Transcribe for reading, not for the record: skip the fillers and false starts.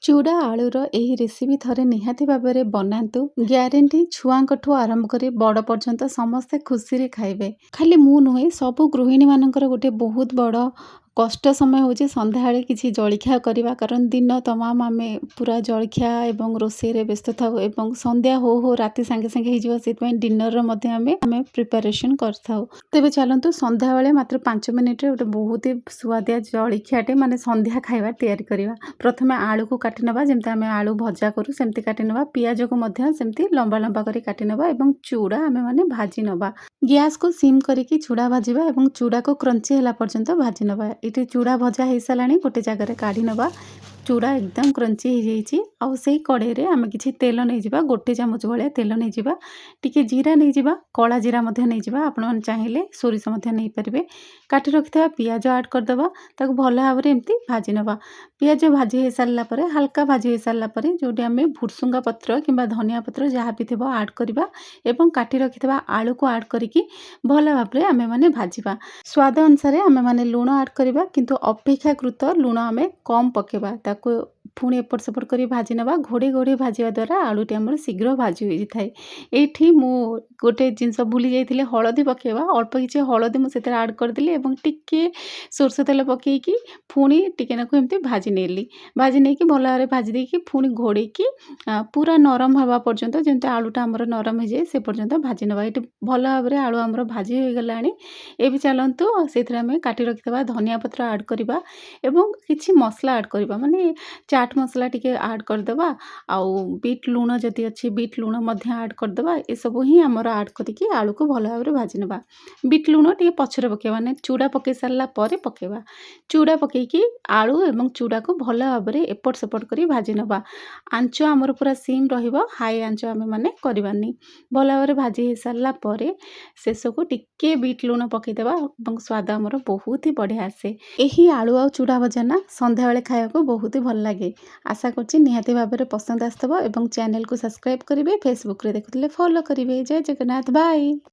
ଚୁଡ଼ା ଆଳୁର ଏହି ରେସିପି ଥରେ ନିହାତି ଭାବରେ ବନାନ୍ତୁ। ଗ୍ୟାରେଣ୍ଟି ଛୁଆଙ୍କଠୁ ଆରମ୍ଭ କରି ବଡ଼ ପର୍ଯ୍ୟନ୍ତ ସମସ୍ତେ ଖୁସିରେ ଖାଇବେ। ଖାଲି ମୁଁ ନୁହେଁ, ସବୁ ଗୃହିଣୀମାନଙ୍କର ଗୋଟେ ବହୁତ ବଡ଼ କଷ୍ଟ ସମୟ ହେଉଛି ସନ୍ଧ୍ୟାବେଳେ କିଛି ଜଳଖିଆ କରିବା। କାରଣ ଦିନ ତମାମ ଆମେ ପୁରା ଜଳଖିଆ ଏବଂ ରୋଷେଇରେ ବ୍ୟସ୍ତ ଥାଉ ଏବଂ ସନ୍ଧ୍ୟା ହଉ ହଉ ରାତି ସାଙ୍ଗେ ସାଙ୍ଗେ ହେଇଯିବ। ସେଥିପାଇଁ ଡିନରର ମଧ୍ୟ ଆମେ ପ୍ରିପାରେସନ୍ କରିଥାଉ। ତେବେ ଚାଲନ୍ତୁ ସନ୍ଧ୍ୟାବେଳେ ମାତ୍ର 5 ମିନିଟ୍ରେ ଗୋଟେ ବହୁତ ହି ସୁଆଦିଆ ଜଳଖିଆଟେ ମାନେ ସନ୍ଧ୍ୟା ଖାଇବା ତିଆରି କରିବା। ପ୍ରଥମେ ଆଳୁକୁ କାଟି ନେବା, ଯେମିତି ଆମେ ଆଳୁ ଭଜା କରୁ ସେମିତି କାଟି ନେବା। ପିଆଜକୁ ମଧ୍ୟ ସେମିତି ଲମ୍ବା ଲମ୍ବା କରି କାଟି ନେବା ଏବଂ ଚୁଡ଼ା ଆମେମାନେ ଭାଜି ନେବା। ଗ୍ୟାସ୍‌କୁ ସିମ୍ କରିକି ଚୁଡ଼ା ଭାଜିବା ଏବଂ ଚୁଡ଼ାକୁ କ୍ରଞ୍ଚି ହେଲା ପର୍ଯ୍ୟନ୍ତ ଭାଜି ନେବା। ଏଠି ଚୁଡ଼ା ଭଜା ହେଇସାରିଲାଣି, ଗୋଟେ ଜାଗାରେ କାଢ଼ି ନେବା। ଚୁଡ଼ା ଏକଦମ କ୍ରଞ୍ଚି ହେଇଯାଇଛି। ଆଉ ସେଇ କଢ଼େଇରେ ଆମେ କିଛି ତେଲ ନେଇଯିବା, 1 ଚାମଚ ଭଳିଆ ତେଲ ନେଇଯିବା। ଟିକେ ଜିରା ନେଇଯିବା, କଳା ଜିରା ମଧ୍ୟ ନେଇଯିବା। ଆପଣମାନେ ଚାହିଁଲେ ସୋରିଷ ମଧ୍ୟ ନେଇପାରିବେ। କାଟି ରଖିଥିବା ପିଆଜ ଆଡ଼୍ କରିଦେବା, ତାକୁ ଭଲ ଭାବରେ ଏମିତି ଭାଜି ନେବା। ପିଆଜ ଭାଜି ହେଇସାରିଲା ପରେ, ହାଲକା ଭାଜି ହେଇସାରିଲା ପରେ ଯେଉଁଠି ଆମେ ଭୃସଙ୍ଗା ପତ୍ର କିମ୍ବା ଧନିଆ ପତ୍ର ଯାହା ବି ଥିବ ଆଡ଼୍ କରିବା ଏବଂ କାଟି ରଖିଥିବା ଆଳୁକୁ ଆଡ଼୍ କରିକି ଭଲ ଭାବରେ ଆମେମାନେ ଭାଜିବା। ସ୍ୱାଦ ଅନୁସାରେ ଆମେମାନେ ଲୁଣ ଆଡ଼୍ କରିବା, କିନ୍ତୁ ଅପେକ୍ଷାକୃତ ଲୁଣ ଆମେ କମ୍ ପକାଇବା। ତାକୁ ପୁଣି ଏପଟ ସେପଟ କରି ଭାଜି ନେବା। ଘୋଡ଼େଇ ଘୋଡ଼େଇ ଭାଜିବା ଦ୍ୱାରା ଆଳୁଟି ଆମର ଶୀଘ୍ର ଭାଜି ହୋଇଯାଇଥାଏ। ଏଇଠି ମୁଁ ଗୋଟେ ଜିନିଷ ଭୁଲି ଯାଇଥିଲି, ହଳଦୀ ପକାଇବା। ଅଳ୍ପ କିଛି ହଳଦୀ ମୁଁ ସେଥିରେ ଆଡ଼୍ କରିଦେଲି ଏବଂ ଟିକିଏ ସୋରିଷ ତେଲ ପକାଇକି ପୁଣି ଟିକେ ନାକୁ ଏମିତି ଭାଜି ନେଲି। ଭାଜି ନେଇକି ଭଲ ଭାବରେ ଭାଜି ଦେଇକି ପୁଣି ଘୋଡ଼େଇକି ପୁରା ନରମ ହେବା ପର୍ଯ୍ୟନ୍ତ, ଯେମିତି ଆଳୁଟା ଆମର ନରମ ହେଇଯାଏ ସେ ପର୍ଯ୍ୟନ୍ତ ଭାଜି ନେବା। ଏଇଠି ଭଲ ଭାବରେ ଆଳୁ ଆମର ଭାଜି ହୋଇଗଲାଣି। ଏବେ ଚାଲନ୍ତୁ ସେଥିରେ ଆମେ କାଟି ରଖିଥିବା ଧନିଆ ପତ୍ର ଆଡ଼୍ କରିବା ଏବଂ କିଛି ମସଲା ଆଡ଼୍ କରିବା, ମାନେ ଚାଟ୍ ମସଲା ଟିକେ ଆଡ଼୍ କରିଦେବା। ଆଉ ବିଟ୍ ଲୁଣ ଯଦି ଅଛି ବିଟ୍ ଲୁଣ ମଧ୍ୟ ଆଡ଼୍ କରିଦେବା। ଏସବୁ ହିଁ ଆମର ଆଡ଼୍ କରିକି ଆଳୁକୁ ଭଲ ଭାବରେ ଭାଜି ନେବା। ବିଟ୍ ଲୁଣ ଟିକେ ପଛରେ ପକାଇବା, ମାନେ ଚୁଡ଼ା ପକାଇ ସାରିଲା ପରେ ପକାଇବା। ଚୁଡ଼ା ପକାଇକି ଆଳୁ ଏବଂ ଚୁଡ଼ାକୁ ଭଲ ଭାବରେ ଏପଟ ସେପଟ କରି ଭାଜି ନେବା। ଆଞ୍ଚ ଆମର ପୁରା ସିମ୍ ରହିବ, ହାଇ ଆଞ୍ଚ ଆମେମାନେ କରିବାନି। ଭଲ ଭାବରେ ଭାଜି ହେଇସାରିଲା ପରେ ଶେଷକୁ ଟିକେ ବିଟ୍ ଲୁଣ ପକାଇଦେବା ଏବଂ ସ୍ୱାଦ ଆମର ବହୁତ ହି ବଢ଼ିଆ ଆସେ। ଏହି ଆଳୁ ଆଉ ଚୁଡ଼ା ଭଜା ନା ସନ୍ଧ୍ୟାବେଳେ ଖାଇବାକୁ ବହୁତ ହି ଭଲ ଲାଗେ। ଆଶା କରୁଛି ନିହାତି ଭାବରେ ପସନ୍ଦ ଆସିଥିବ ଏବଂ ଚ୍ୟାନେଲକୁ ସବସ୍କ୍ରାଇବ୍ କରିବେ। ଫେସବୁକରେ ଦେଖୁଥିଲେ ଫଲୋ କରିବେ। ଜୟ ଜଗନ୍ନାଥ, ବାଏ।